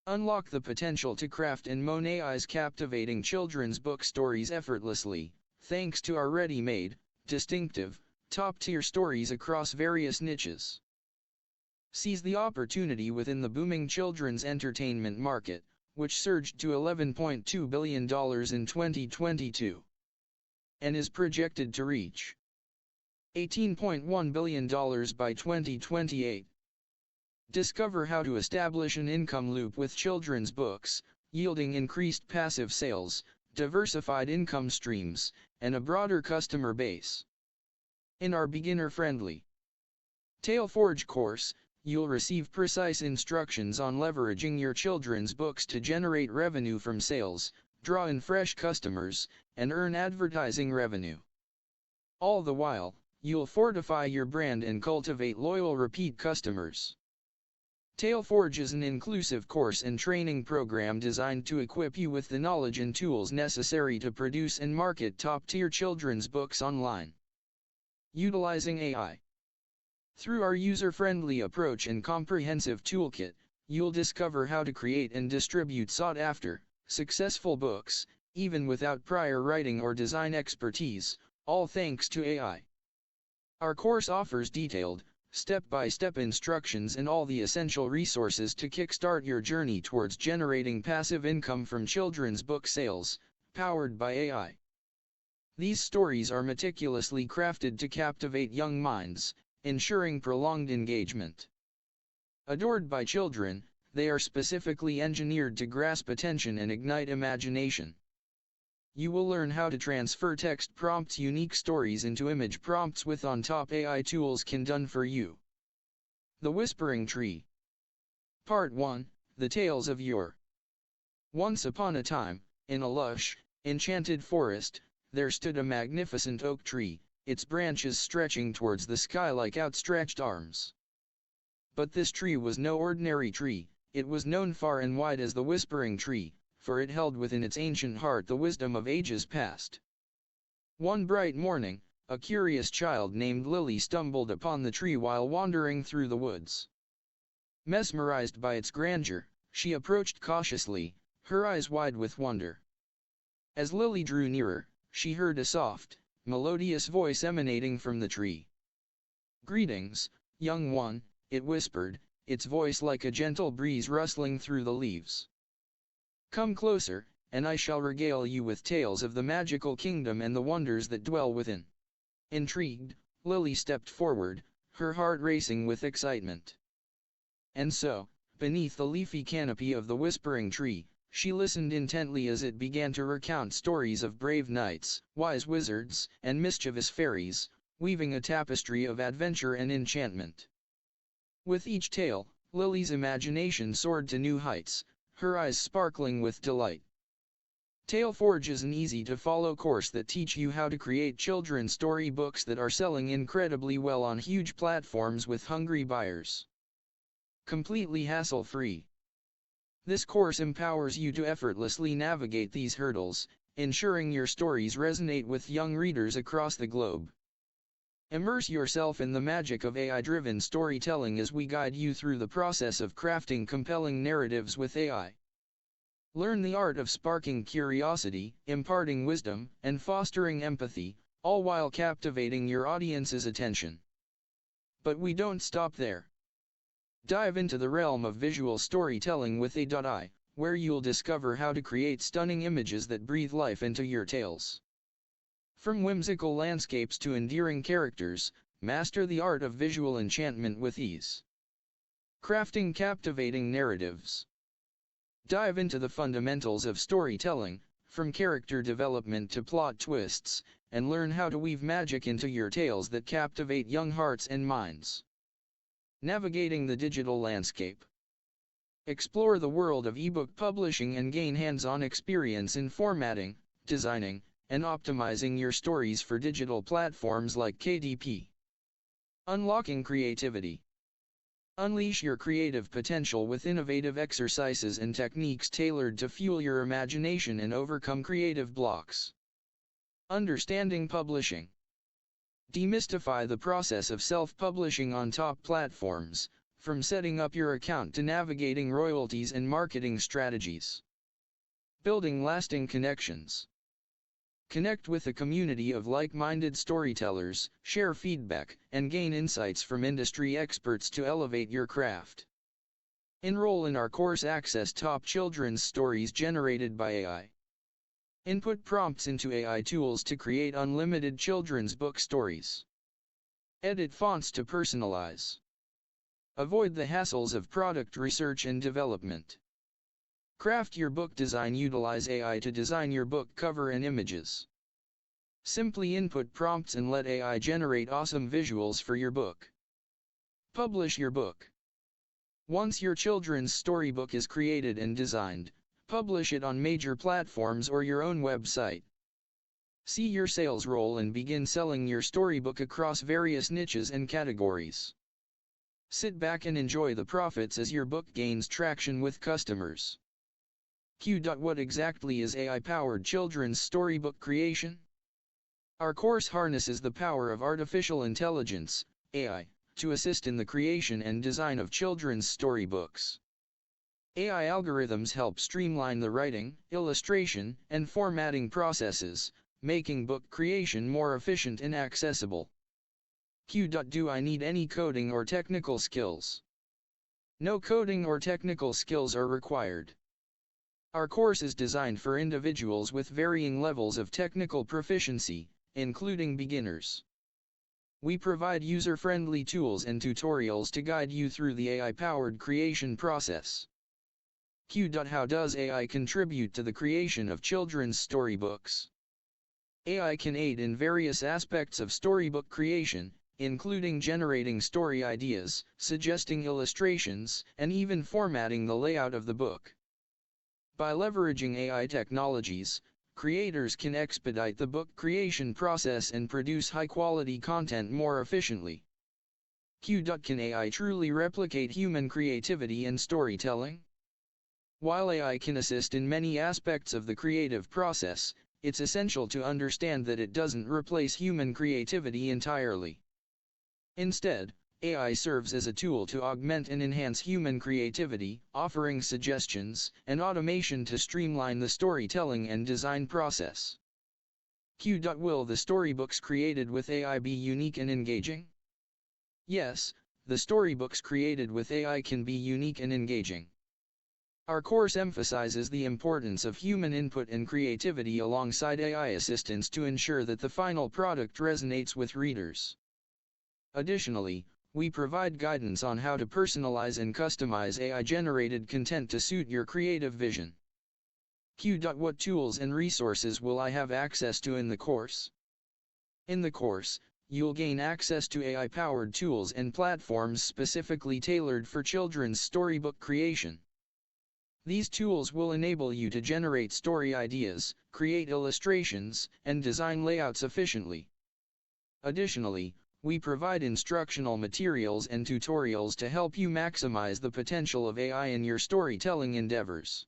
Unlock the potential to craft and monetize captivating children's book stories effortlessly, thanks to our ready-made, distinctive, top-tier stories across various niches. Seize the opportunity within the booming children's entertainment market, which surged to $11.2 billion in 2022, and is projected to reach $18.1 billion by 2028. Discover how to establish an income loop with children's books, yielding increased passive sales, diversified income streams, and a broader customer base. In our beginner-friendly Taleforge course, you'll receive precise instructions on leveraging your children's books to generate revenue from sales, draw in fresh customers, and earn advertising revenue. All the while, you'll fortify your brand and cultivate loyal repeat customers. Taleforge is an inclusive course and training program designed to equip you with the knowledge and tools necessary to produce and market top-tier children's books online. Utilizing AI. Through our user-friendly approach and comprehensive toolkit, you'll discover how to create and distribute sought-after, successful books, even without prior writing or design expertise, all thanks to AI. Our course offers detailed, step-by-step instructions and all the essential resources to kickstart your journey towards generating passive income from children's book sales, powered by AI. These stories are meticulously crafted to captivate young minds, ensuring prolonged engagement. Adored by children, they are specifically engineered to grasp attention and ignite imagination. You will learn how to transfer text prompts' unique stories into image prompts with on-top AI tools can done for you. The Whispering Tree. Part 1, The Tales of Yore. Once upon a time, in a lush, enchanted forest, there stood a magnificent oak tree, its branches stretching towards the sky like outstretched arms. But this tree was no ordinary tree, it was known far and wide as the Whispering Tree, for it held within its ancient heart the wisdom of ages past. One bright morning, a curious child named Lily stumbled upon the tree while wandering through the woods. Mesmerized by its grandeur, she approached cautiously, her eyes wide with wonder. As Lily drew nearer, she heard a soft, melodious voice emanating from the tree. "Greetings, young one," it whispered, its voice like a gentle breeze rustling through the leaves. "Come closer, and I shall regale you with tales of the magical kingdom and the wonders that dwell within." Intrigued, Lily stepped forward, her heart racing with excitement. And so, beneath the leafy canopy of the Whispering Tree, she listened intently as it began to recount stories of brave knights, wise wizards, and mischievous fairies, weaving a tapestry of adventure and enchantment. With each tale, Lily's imagination soared to new heights, her eyes sparkling with delight. Taleforge is an easy-to-follow course that teaches you how to create children's story books that are selling incredibly well on huge platforms with hungry buyers. Completely hassle-free. This course empowers you to effortlessly navigate these hurdles, ensuring your stories resonate with young readers across the globe. Immerse yourself in the magic of AI-driven storytelling as we guide you through the process of crafting compelling narratives with AI. Learn the art of sparking curiosity, imparting wisdom, and fostering empathy, all while captivating your audience's attention. But we don't stop there. Dive into the realm of visual storytelling with AI, where you'll discover how to create stunning images that breathe life into your tales. From whimsical landscapes to endearing characters, master the art of visual enchantment with ease. Crafting captivating narratives. Dive into the fundamentals of storytelling, from character development to plot twists, and learn how to weave magic into your tales that captivate young hearts and minds. Navigating the digital landscape. Explore the world of ebook publishing and gain hands-on experience in formatting, designing, and optimizing your stories for digital platforms like KDP. Unlocking creativity. Unleash your creative potential with innovative exercises and techniques tailored to fuel your imagination and overcome creative blocks. Understanding publishing. Demystify the process of self-publishing on top platforms, from setting up your account to navigating royalties and marketing strategies. Building lasting connections. Connect with a community of like-minded storytellers, share feedback, and gain insights from industry experts to elevate your craft. Enroll in our course. Access top children's stories generated by AI. Input prompts into AI tools to create unlimited children's book stories. Edit fonts to personalize. Avoid the hassles of product research and development. Craft your book design. Utilize AI to design your book cover and images. Simply input prompts and let AI generate awesome visuals for your book. Publish your book. Once your children's storybook is created and designed, publish it on major platforms or your own website. See your sales roll and begin selling your storybook across various niches and categories. Sit back and enjoy the profits as your book gains traction with customers. What exactly is AI-powered children's storybook creation? Our course harnesses the power of artificial intelligence, AI, to assist in the creation and design of children's storybooks. AI algorithms help streamline the writing, illustration, and formatting processes, making book creation more efficient and accessible. Do I need any coding or technical skills? No coding or technical skills are required. Our course is designed for individuals with varying levels of technical proficiency, including beginners. We provide user-friendly tools and tutorials to guide you through the AI-powered creation process. How does AI contribute to the creation of children's storybooks? AI can aid in various aspects of storybook creation, including generating story ideas, suggesting illustrations, and even formatting the layout of the book. By leveraging AI technologies, creators can expedite the book creation process and produce high-quality content more efficiently. Can AI truly replicate human creativity and storytelling? While AI can assist in many aspects of the creative process, it's essential to understand that it doesn't replace human creativity entirely. Instead, AI serves as a tool to augment and enhance human creativity, offering suggestions and automation to streamline the storytelling and design process. Will the storybooks created with AI be unique and engaging? Yes, the storybooks created with AI can be unique and engaging. Our course emphasizes the importance of human input and creativity alongside AI assistance to ensure that the final product resonates with readers. Additionally, we provide guidance on how to personalize and customize AI-generated content to suit your creative vision. What tools and resources will I have access to in the course? In the course, you'll gain access to AI-powered tools and platforms specifically tailored for children's storybook creation. These tools will enable you to generate story ideas, create illustrations, and design layouts efficiently. Additionally, we provide instructional materials and tutorials to help you maximize the potential of AI in your storytelling endeavors.